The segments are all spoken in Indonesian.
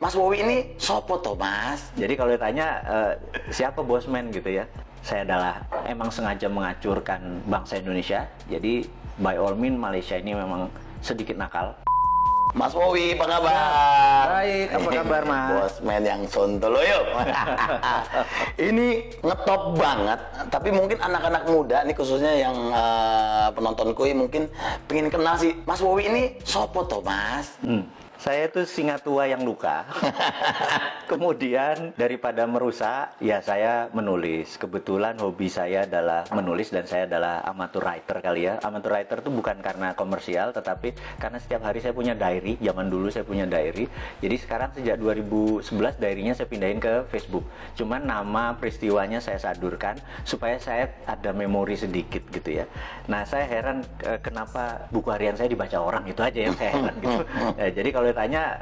Mas Wowi ini sopo toh Mas? Jadi kalau ditanya siapa Bosman gitu ya, saya adalah emang sengaja mengacurkan bangsa Indonesia. Jadi by all means Malaysia ini memang sedikit nakal. Mas Wowi, apa kabar? Baik, apa kabar Mas? Bosman yang sontoloyo. Ini ngetop banget, tapi mungkin anak-anak muda nih khususnya yang penontonku mungkin pengen kenal sih. Mas Wowi ini sopo toh Mas? Saya itu singa tua yang luka. Kemudian daripada merusak, ya saya menulis. Kebetulan hobi saya adalah menulis dan saya adalah amateur writer kali ya. Amateur writer itu bukan karena komersial, tetapi karena setiap hari saya punya diary. Zaman dulu saya punya diary. Jadi sekarang sejak 2011 diary-nya saya pindahin ke Facebook. Cuman nama peristiwanya saya sadurkan supaya saya ada memori sedikit gitu ya. Nah saya heran kenapa buku harian saya dibaca orang, itu aja yang saya heran gitu. Jadi kalau ditanya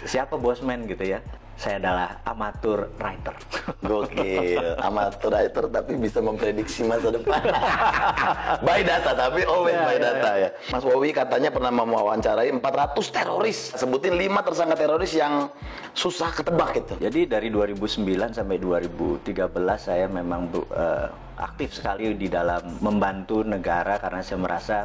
siapa Bosman gitu ya, saya adalah amateur writer. Gokil, amateur writer tapi bisa memprediksi masa depan. By data, tapi always by data ya. Mas Wowi katanya pernah mewawancarai 400 teroris. Sebutin 5 tersangka teroris yang susah ketebak gitu. Jadi dari 2009 sampai 2013 saya memang aktif sekali di dalam membantu negara karena saya merasa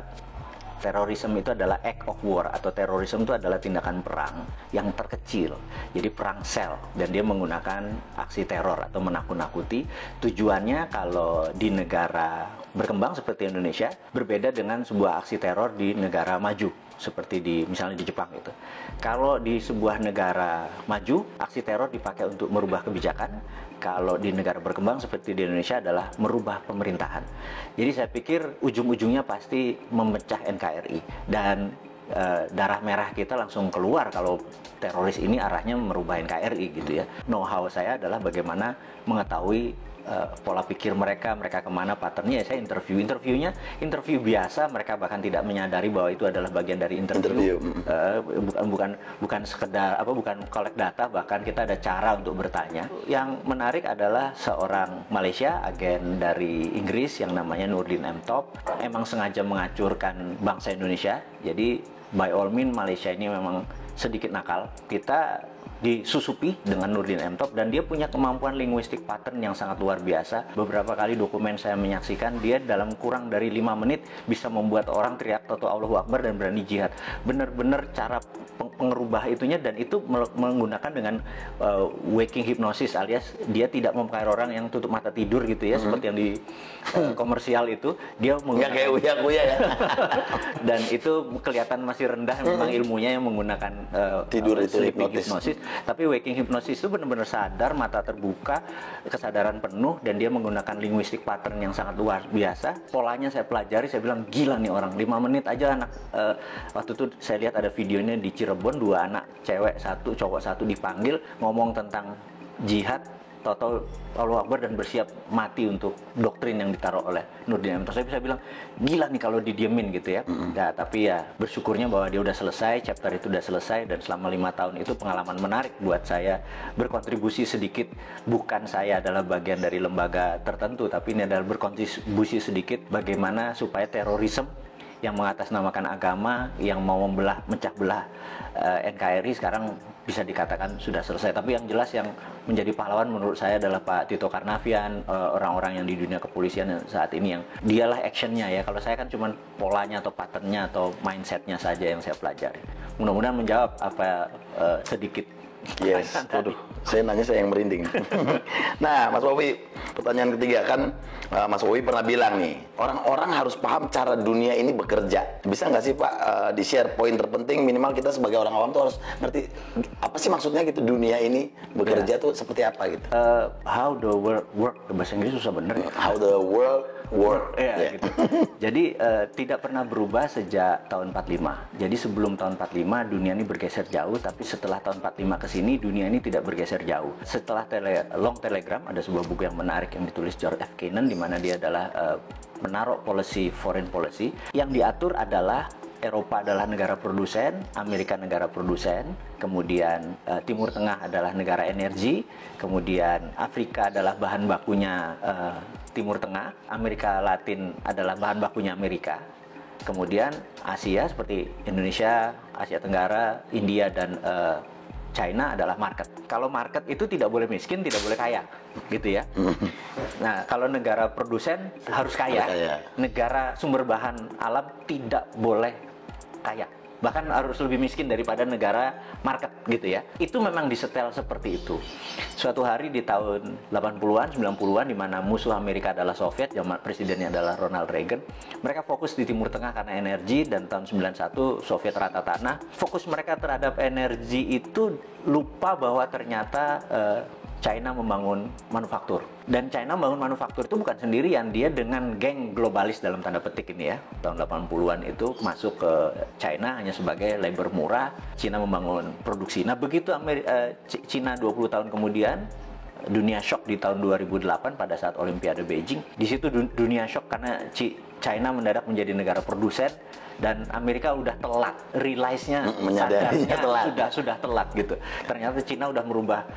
terorisme itu adalah act of war, atau terorisme itu adalah tindakan perang yang terkecil. Jadi perang sel, dan dia menggunakan aksi teror atau menakut-nakuti. Tujuannya kalau di negara berkembang seperti Indonesia berbeda dengan sebuah aksi teror di negara maju seperti misalnya di Jepang gitu. Kalau di sebuah negara maju, aksi teror dipakai untuk merubah kebijakan. Kalau di negara berkembang seperti di Indonesia adalah merubah pemerintahan. Jadi saya pikir ujung-ujungnya pasti memecah NKRI, dan darah merah kita langsung keluar kalau teroris ini arahnya merubah NKRI gitu ya. Know-how saya adalah bagaimana mengetahui pola pikir mereka kemana, patternnya. Saya interview biasa, mereka bahkan tidak menyadari bahwa itu adalah bagian dari interview. Bukan sekedar bukan collect data, bahkan kita ada cara untuk bertanya. Yang menarik adalah seorang Malaysia, agen dari Inggris yang namanya Nurdin M. Top, emang sengaja mengacurkan bangsa Indonesia. Jadi by all means Malaysia ini memang sedikit nakal. Kita disusupi dengan Nurdin M. Top, dan dia punya kemampuan linguistik pattern yang sangat luar biasa. Beberapa kali dokumen saya menyaksikan, dia dalam kurang dari 5 menit bisa membuat orang teriak Toto Allahu Akbar dan berani jihad. Bener-bener cara pengerubah itunya, dan itu menggunakan dengan waking hypnosis, alias dia tidak memakai orang yang tutup mata tidur gitu ya, seperti yang di komersial itu. Dia menggunakan kayak uya-uya ya. Dan itu kelihatan masih rendah memang ilmunya yang menggunakan tidur itu hipnosis. Tapi waking hypnosis itu benar-benar sadar, mata terbuka, kesadaran penuh, dan dia menggunakan linguistik pattern yang sangat luar biasa. Polanya saya pelajari, saya bilang gila nih orang, 5 menit aja anak. Waktu itu saya lihat ada videonya di Cirebon, 2 anak, cewek 1, cowok 1 dipanggil ngomong tentang jihad, Toto Allahu Akbar, dan bersiap mati untuk doktrin yang ditaruh oleh Nurdin M. Top. Saya bisa bilang gila nih kalau didiemin gitu ya. Nah, tapi ya bersyukurnya bahwa dia udah selesai, chapter itu udah selesai, dan selama 5 tahun itu pengalaman menarik buat saya, berkontribusi sedikit. Bukan saya adalah bagian dari lembaga tertentu, tapi ini adalah berkontribusi sedikit bagaimana supaya terorisme yang mengatasnamakan agama, yang mau mecah belah NKRI sekarang bisa dikatakan sudah selesai. Tapi yang jelas yang menjadi pahlawan menurut saya adalah Pak Tito Karnavian, orang-orang yang di dunia kepolisian saat ini, yang dialah actionnya ya. Kalau saya kan cuma polanya atau patternnya atau mindsetnya saja yang saya pelajari. Mudah-mudahan menjawab apa sedikit. Yes, waduh, saya nanya saya yang merinding. Nah, Mas Wowi, pertanyaan ketiga kan, Mas Wowi pernah bilang nih, orang-orang harus paham cara dunia ini bekerja. Bisa nggak sih Pak di-share poin terpenting, minimal kita sebagai orang awam tuh harus ngerti apa sih maksudnya gitu, dunia ini bekerja tuh seperti apa gitu? How the world work, bahasa Inggris susah bener ya. How the world work. Gitu. Jadi tidak pernah berubah sejak tahun 45. Jadi sebelum tahun 45 dunia ini bergeser jauh, tapi setelah tahun 45 ke sini dunia ini tidak bergeser jauh. Setelah Long Telegram, ada sebuah buku yang menarik yang ditulis George F. Kennan, di mana dia adalah menaruh foreign policy yang diatur adalah Eropa adalah negara produsen, Amerika negara produsen, kemudian Timur Tengah adalah negara energi, kemudian Afrika adalah bahan bakunya Timur Tengah, Amerika Latin adalah bahan bakunya Amerika, kemudian Asia seperti Indonesia, Asia Tenggara, India, dan China adalah market. Kalau market itu tidak boleh miskin, tidak boleh kaya, gitu ya. Nah, kalau negara produsen harus kaya. Negara sumber bahan alam tidak boleh kaya. Bahkan harus lebih miskin daripada negara market, gitu ya. Itu memang disetel seperti itu. Suatu hari di tahun 80-an, 90-an, di mana musuh Amerika adalah Soviet, zaman presidennya adalah Ronald Reagan. Mereka fokus di Timur Tengah karena energi, dan tahun 91 Soviet rata tanah. Fokus mereka terhadap energi itu lupa bahwa ternyata China membangun manufaktur. Dan China membangun manufaktur itu bukan sendirian, dia dengan geng globalis dalam tanda petik ini ya. Tahun 80-an itu masuk ke China hanya sebagai labor murah. China membangun produksi. Nah, begitu China 20 tahun kemudian, dunia shock di tahun 2008 pada saat Olimpiade Beijing. Di situ dunia shock karena China mendadak menjadi negara produsen, dan Amerika udah telat, realize-nya, sadarnya sudah telat gitu. Ternyata China udah merubah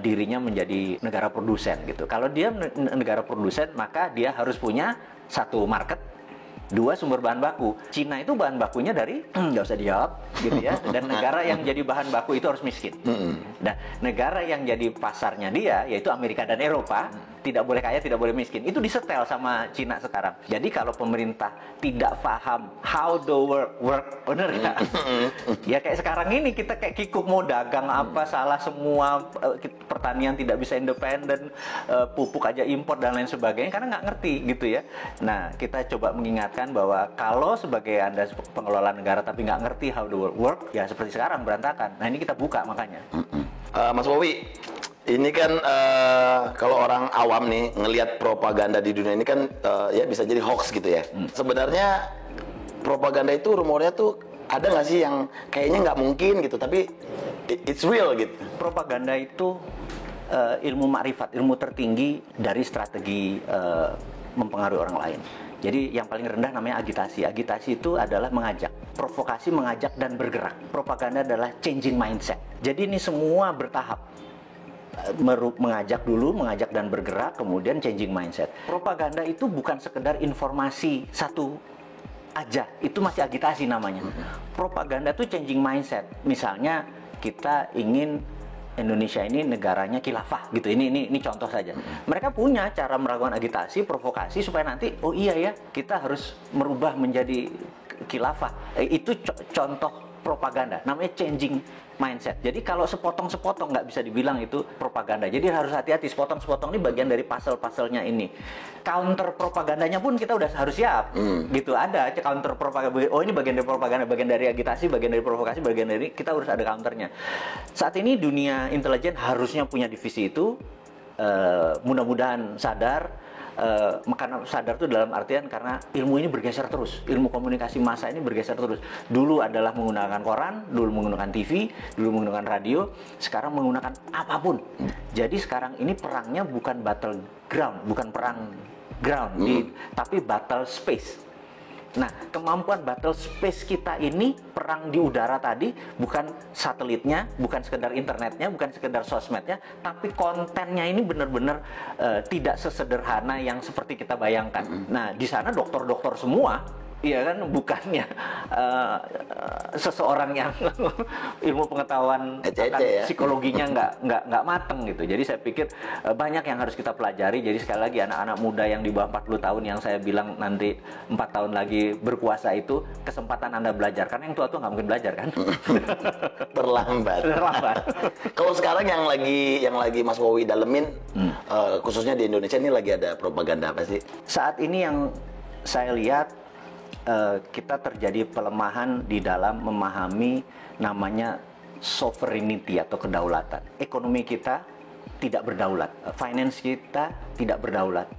dirinya menjadi negara produsen gitu. Kalau dia negara produsen, maka dia harus punya satu market, dua sumber bahan baku. Cina itu bahan bakunya dari nggak usah dijawab gitu ya. Dan negara yang jadi bahan baku itu harus miskin. Dan negara yang jadi pasarnya dia yaitu Amerika dan Eropa tidak boleh kaya, tidak boleh miskin. Itu disetel sama Cina sekarang. Jadi kalau pemerintah tidak paham how the work, bener ya? Ya kayak sekarang ini kita kayak kikuk mau dagang apa salah semua, pertanian tidak bisa independen, pupuk aja impor dan lain sebagainya karena nggak ngerti gitu ya. Nah, kita coba mengingatkan bahwa kalau sebagai Anda pengelola negara tapi nggak ngerti how the work, ya seperti sekarang berantakan. Nah, ini kita buka makanya. Mas Wowi, ini kan kalau orang awam nih ngelihat propaganda di dunia ini kan ya bisa jadi hoax gitu ya. Sebenarnya propaganda itu rumornya tuh ada nggak sih yang kayaknya nggak mungkin gitu, tapi it's real gitu. Propaganda itu ilmu makrifat, ilmu tertinggi dari strategi mempengaruhi orang lain. Jadi yang paling rendah namanya agitasi. Agitasi itu adalah mengajak. Provokasi mengajak dan bergerak. Propaganda adalah changing mindset. Jadi ini semua bertahap. Mengajak dulu, mengajak dan bergerak, kemudian changing mindset. Propaganda itu bukan sekedar informasi satu aja, itu masih agitasi namanya. Propaganda itu changing mindset. Misalnya kita ingin Indonesia ini negaranya khilafah gitu. Ini contoh saja. Mereka punya cara melakukan agitasi, provokasi supaya nanti oh iya ya, kita harus merubah menjadi khilafah. Itu contoh propaganda. Namanya changing mindset. Jadi kalau sepotong-sepotong nggak bisa dibilang itu propaganda. Jadi harus hati-hati, sepotong-sepotong ini bagian dari puzzle-puzzlenya ini. Counter propagandanya pun kita udah harus siap. Gitu, ada counter propaganda. Oh, ini bagian dari propaganda, bagian dari agitasi, bagian dari provokasi, bagian dari kita harus ada counternya. Saat ini dunia intelijen harusnya punya divisi itu. Mudah-mudahan sadar. Karena sadar itu dalam artian karena ilmu ini bergeser terus, ilmu komunikasi massa ini bergeser terus. Dulu adalah menggunakan koran, dulu menggunakan TV, dulu menggunakan radio, sekarang menggunakan apapun. Jadi sekarang ini perangnya bukan battle ground, bukan perang ground, tapi battle space. Nah, kemampuan battle space kita ini, perang di udara tadi, bukan satelitnya, bukan sekedar internetnya, bukan sekedar sosmednya, tapi kontennya ini benar-benar tidak sesederhana yang seperti kita bayangkan. Nah, di sana dokter-dokter semua, iya kan, bukannya seseorang yang ilmu pengetahuan akan psikologinya nggak mateng gitu. Jadi saya pikir banyak yang harus kita pelajari. Jadi sekali lagi anak-anak muda yang di bawah 40 tahun yang saya bilang nanti 4 tahun lagi berkuasa itu kesempatan Anda belajar. Karena yang tua-tua nggak mungkin belajar kan. Terlambat. Kalau sekarang yang lagi Mas Wowi dalemin, khususnya di Indonesia ini lagi ada propaganda apa sih? Saat ini yang saya lihat kita terjadi pelemahan di dalam memahami namanya sovereignty atau kedaulatan. Ekonomi kita tidak berdaulat, finance kita tidak berdaulat,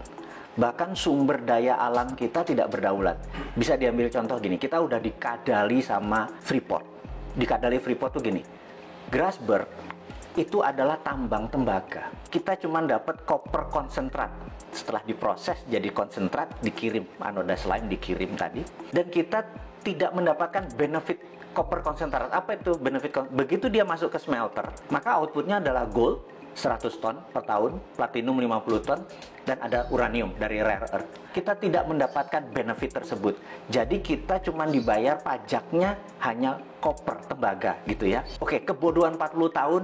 bahkan sumber daya alam kita tidak berdaulat. Bisa diambil contoh gini, kita udah dikadali sama Freeport. Dikadali Freeport tuh gini, Grasberg itu adalah tambang tembaga. Kita cuma dapat koper konsentrat. Setelah diproses jadi konsentrat, dikirim anoda slime, dikirim tadi, dan kita tidak mendapatkan benefit koper konsentrat. Apa itu benefit? Begitu dia masuk ke smelter, maka outputnya adalah gold, 100 ton per tahun, platinum 50 ton, dan ada uranium dari rare earth. Kita tidak mendapatkan benefit tersebut. Jadi kita cuma dibayar pajaknya hanya koper, tembaga gitu ya. Oke, kebodohan 40 tahun,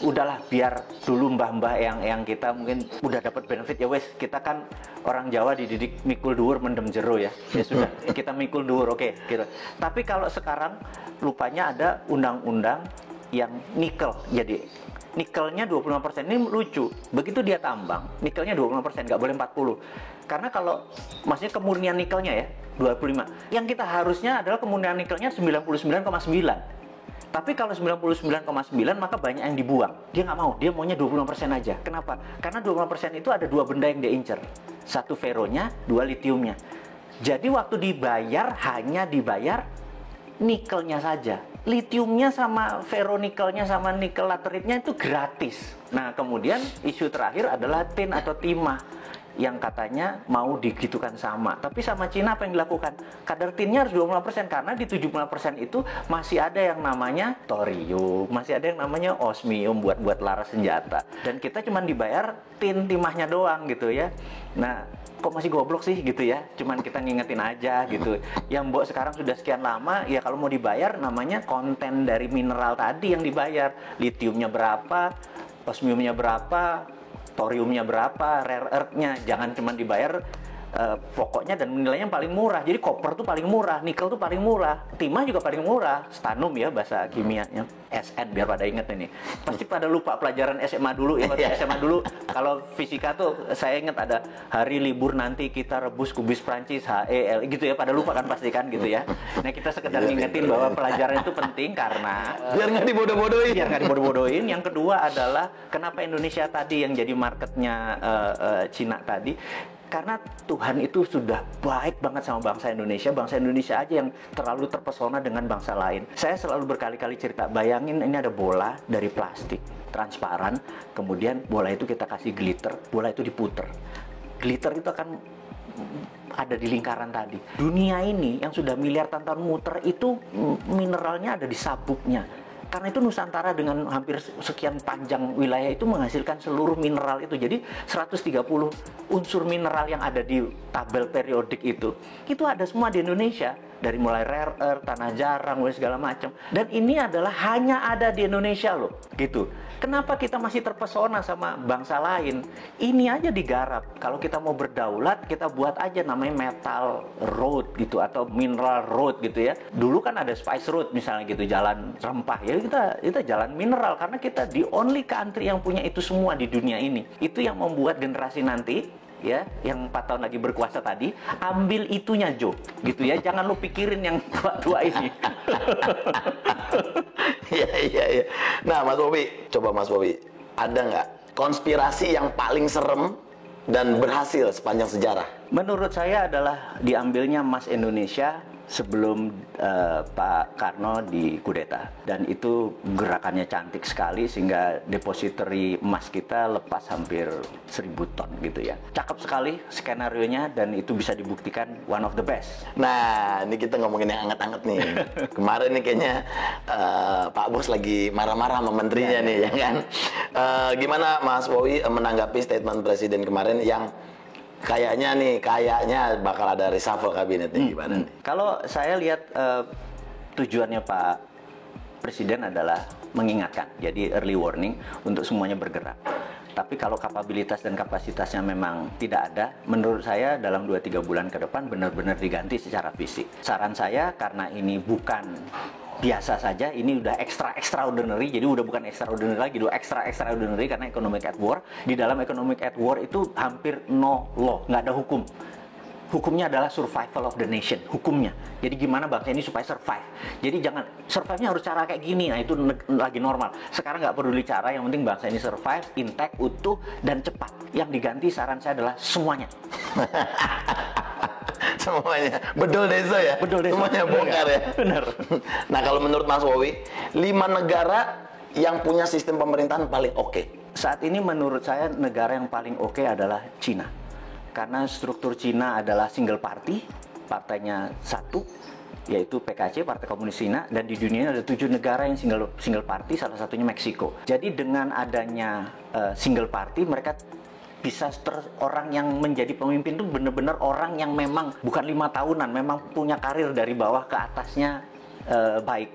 udahlah biar dulu mbah-mbah yang kita mungkin udah dapat benefit ya wes, kita kan orang Jawa dididik mikul dhuwur mendem jero ya. Ya sudah, kita mikul dhuwur, oke gitu. Tapi kalau sekarang rupanya ada undang-undang yang nikel, jadi nikelnya 25%. Ini lucu, begitu dia tambang, nikelnya 25%, nggak boleh 40. Karena kalau, maksudnya kemurnian nikelnya ya, 25. Yang kita harusnya adalah kemurnian nikelnya 99,9. Tapi kalau 99,9 maka banyak yang dibuang. Dia nggak mau, dia maunya 25% aja. Kenapa? Karena 25% itu ada dua benda yang dia incer. Satu feronya, dua litiumnya. Jadi waktu dibayar, hanya dibayar nikelnya saja. Litiumnya sama feronikelnya sama nikel lateritnya itu gratis. Nah, kemudian isu terakhir adalah tin atau timah yang katanya mau digitukan sama. Tapi sama Cina apa yang dilakukan? Kadar tinnya harus 25% karena di 70% itu masih ada yang namanya thorium, masih ada yang namanya osmium buat laras senjata. Dan kita cuma dibayar tin timahnya doang gitu ya. Nah, kok masih goblok sih gitu ya, cuman kita ngingetin aja gitu. Yang mbok sekarang sudah sekian lama, ya kalau mau dibayar namanya konten dari mineral tadi yang dibayar. Litiumnya berapa, osmiumnya berapa, thoriumnya berapa, rare earth-nya. Jangan cuma dibayar pokoknya dan nilainya paling murah. Jadi koper tuh paling murah, nikel tuh paling murah, timah juga paling murah, stanum ya bahasa kimianya, SN biar pada inget ini. Pasti pada lupa pelajaran SMA dulu ya, SMA dulu kalau fisika tuh saya inget ada hari libur nanti kita rebus kubis Prancis HEL gitu ya, pada lupa kan pasti kan gitu ya. Nah kita sekedar ngingetin bahwa pelajaran itu penting karena biar nggak dibodoh-bodohin. Biar nggak dibodoh-bodohin. Yang kedua adalah kenapa Indonesia tadi yang jadi marketnya Cina tadi. Karena Tuhan itu sudah baik banget sama bangsa Indonesia aja yang terlalu terpesona dengan bangsa lain. Saya selalu berkali-kali cerita, bayangin ini ada bola dari plastik, transparan, kemudian bola itu kita kasih glitter, bola itu diputer. Glitter itu akan ada di lingkaran tadi. Dunia ini yang sudah miliar tahun muter itu mineralnya ada di sabuknya. Karena itu Nusantara dengan hampir sekian panjang wilayah itu menghasilkan seluruh mineral itu. Jadi 130 unsur mineral yang ada di tabel periodik itu ada semua di Indonesia. Dari mulai rare earth, tanah jarang, segala macam. Dan ini adalah hanya ada di Indonesia loh, gitu. Kenapa kita masih terpesona sama bangsa lain? Ini aja digarap. Kalau kita mau berdaulat, kita buat aja namanya metal road gitu atau mineral road gitu ya. Dulu kan ada spice road misalnya gitu, jalan rempah ya, kita jalan mineral karena kita the only country yang punya itu semua di dunia ini. Itu yang membuat generasi nanti ya, yang 4 tahun lagi berkuasa tadi, ambil itunya Jo, gitu ya. Jangan lu pikirin yang tua-tua ini. Iya. Nah, Mas Bobi, coba Mas Bobi, ada nggak konspirasi yang paling serem dan berhasil sepanjang sejarah? Menurut saya adalah diambilnya emas Indonesia sebelum Pak Karno dikudeta, dan itu gerakannya cantik sekali sehingga depository emas kita lepas hampir 1000 ton gitu ya. Cakep sekali skenarionya dan itu bisa dibuktikan one of the best. Nah, ini kita ngomongin yang anget-anget nih. Kemarin nih kayaknya Pak Bos lagi marah-marah sama menterinya nih ya kan. Gimana Mas Bowi menanggapi statement Presiden kemarin yang kayaknya bakal ada reshuffle kabinet nih, gimana nih? Kalau saya lihat tujuannya Pak Presiden adalah mengingatkan, jadi early warning untuk semuanya bergerak. Tapi kalau kapabilitas dan kapasitasnya memang tidak ada, menurut saya dalam 2-3 bulan ke depan benar-benar diganti secara fisik. Saran saya, karena ini bukan biasa saja, ini udah extraordinary, jadi udah bukan extraordinary lagi, udah extraordinary karena economic at war. Di dalam economic at war itu hampir no law, nggak ada hukum. Hukumnya adalah survival of the nation, hukumnya. Jadi gimana bangsa ini supaya survive. Jadi jangan, survive-nya harus cara kayak gini, nah itu lagi normal. Sekarang nggak peduli cara, yang penting bangsa ini survive, intact, utuh, dan cepat. Yang diganti saran saya adalah semuanya. Semuanya bedol desa ya, semuanya bongkar ya. Benar. Nah, kalau menurut Mas Wowi, 5 negara yang punya sistem pemerintahan paling oke. Saat ini menurut saya negara yang paling oke adalah Cina, karena struktur Cina adalah single party, partainya satu, yaitu PKC, Partai Komunis Cina, dan di dunia ada 7 negara yang single party, salah satunya Meksiko. Jadi dengan adanya single party, mereka bisa orang yang menjadi pemimpin itu benar-benar orang yang memang bukan 5 tahunan, memang punya karir dari bawah ke atasnya baik.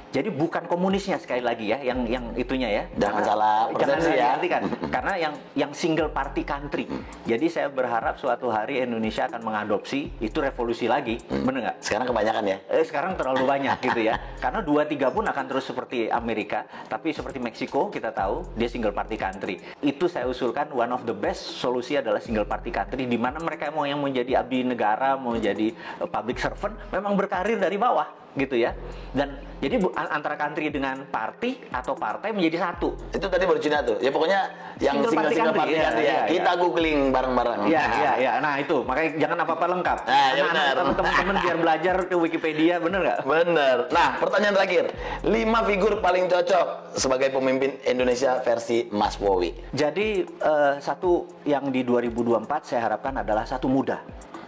Jadi bukan komunisnya, sekali lagi ya, yang itunya ya. Jangan salah persepsi ya. Kan? Karena yang single party country. Jadi saya berharap suatu hari Indonesia akan mengadopsi itu, revolusi lagi, bener nggak? Sekarang kebanyakan ya. Sekarang terlalu banyak gitu ya. Karena 2-3 pun akan terus seperti Amerika, tapi seperti Meksiko kita tahu dia single party country. Itu saya usulkan one of the best solusi adalah single party country, di mana mereka mau yang menjadi abdi negara, mau jadi public servant, memang berkarir dari bawah gitu ya. Dan jadi antara country dengan party atau partai menjadi satu. Itu tadi baru Cina tuh. Ya pokoknya yang single party country ya. Kita googling bareng-bareng. Iya. Nah itu, makanya jangan apa-apa lengkap. Nah, ya benar. Teman-teman biar belajar ke Wikipedia, bener nggak? Bener. Nah, pertanyaan terakhir. 5 figur paling cocok sebagai pemimpin Indonesia versi Mas Wowi. Jadi satu yang di 2024 saya harapkan adalah satu muda.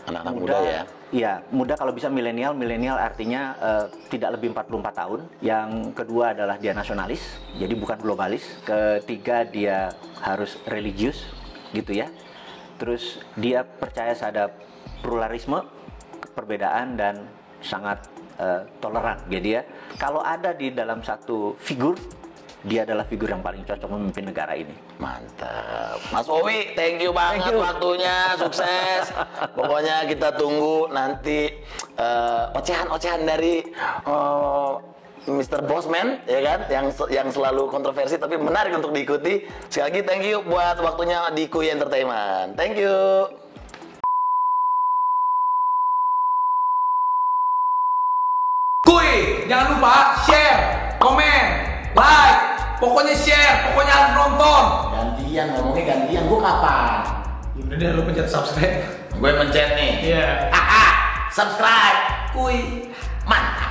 Anak-anak muda ya. Iya, muda kalau bisa milenial. Milenial artinya tidak lebih 44 tahun. Yang kedua adalah dia nasionalis, jadi bukan globalis. Ketiga dia harus religius, gitu ya. Terus dia percaya terhadap pluralisme, perbedaan, dan sangat toleran. Jadi ya, kalau ada di dalam satu figur, dia adalah figur yang paling cocok memimpin negara ini. Mantap. Mas Wowi, thank you banget waktunya, sukses. Pokoknya kita tunggu nanti ocehan-ocehan dari Mr. Bossman, ya kan, yang selalu kontroversi tapi menarik untuk diikuti. Sekali lagi thank you buat waktunya di Kuy Entertainment. Thank you. Kuy, jangan lupa share, komen, like, pokoknya share, pokoknya harus nonton. Gantian, ngomongnya gantian, gue kapan? Ya udah deh, lu pencet subscribe. Gue mencet nih. Iya. Subscribe. Kuy. Mantap.